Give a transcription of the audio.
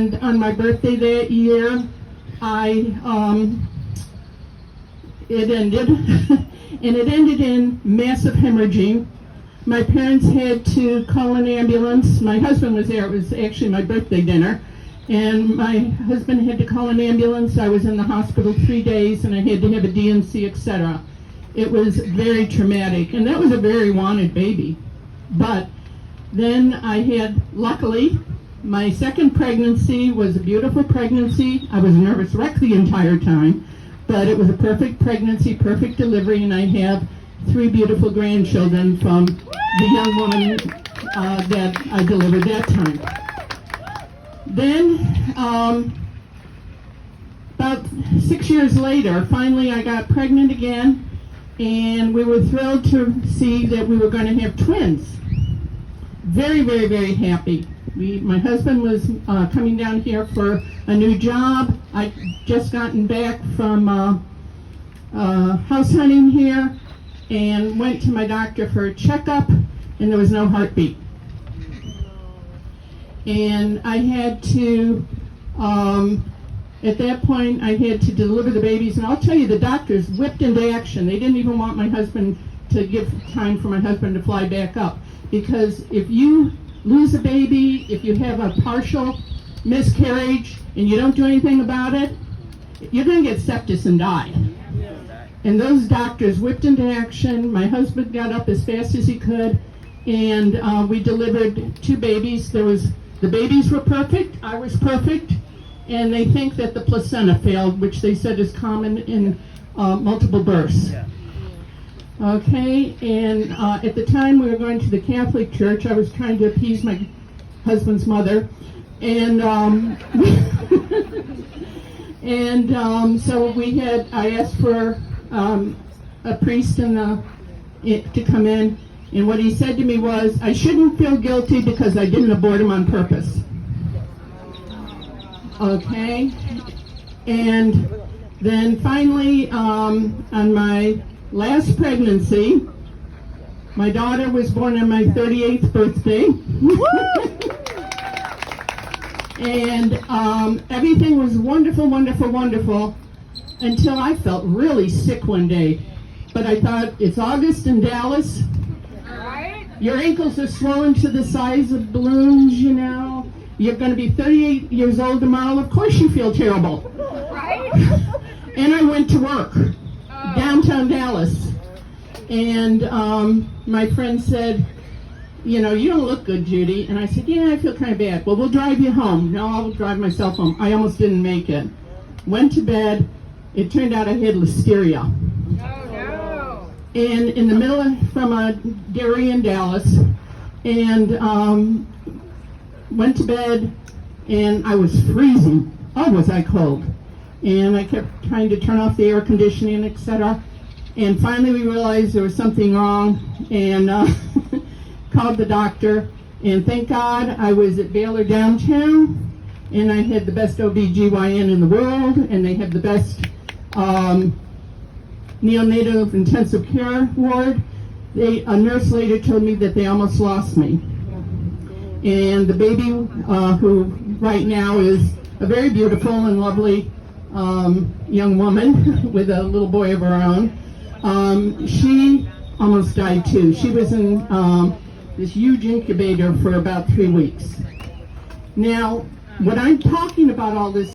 And on my birthday that year, it ended, and it ended in massive hemorrhaging. My parents had to call an ambulance. My husband was there. It was actually my birthday dinner. And my husband had to call an ambulance. I was in the hospital 3 days, and I had to have a DNC, etc. It was very traumatic, and that was a very wanted baby. But then I had, luckily, my second pregnancy was a beautiful pregnancy. I was a nervous wreck the entire time, but it was a perfect pregnancy, perfect delivery, and I have 3 beautiful grandchildren from the young woman that I delivered that time. Then, about 6 years later, finally I got pregnant again, and we were thrilled to see that we were going to have twins. Very, very, very happy. My husband was coming down here for a new job. I'd just gotten back from house hunting here and went to my doctor for a checkup, and there was no heartbeat. And I had to, at that point, I had to deliver the babies, and I'll tell you, the doctors whipped into action. They didn't even want my husband to give time for my husband to fly back up, because if you lose a baby, if you have a partial miscarriage, and you don't do anything about it, you're going to get sepsis and die. And those doctors whipped into action. My husband got up as fast as he could, and we delivered 2 babies. The babies were perfect, I was perfect, and they think that the placenta failed, which they said is common in multiple births. Okay, and at the time we were going to the Catholic Church. I was trying to appease my husband's mother, and so I asked for a priest to come in, and what he said to me was, I shouldn't feel guilty because I didn't abort him on purpose. Okay, and then finally, on my last pregnancy, my daughter was born on my 38th birthday. And everything was wonderful, wonderful, wonderful, until I felt really sick one day. But I thought, it's August in Dallas. Your ankles are swollen to the size of balloons, you know. You're going to be 38 years old tomorrow. Of course you feel terrible. Right? And I went to work, downtown Dallas. And my friend said, you know, you don't look good, Judy. And I said, yeah, I feel kind of bad. Well, we'll drive you home. No, I'll drive myself home. I almost didn't make it. Went to bed. It turned out I had listeria. And in the middle from a dairy in Dallas, and went to bed, and I was freezing. Oh, was I cold. And I kept trying to turn off the air conditioning, etc. And finally we realized there was something wrong, and called the doctor, and thank God I was at Baylor downtown, and I had the best OB/GYN in the world, and they had the best neonatal intensive care ward. A nurse later told me that they almost lost me. And the baby, who right now is a very beautiful and lovely young woman with a little boy of her own, she almost died too. She was in this huge incubator for about 3 weeks. Now, what I'm talking about all this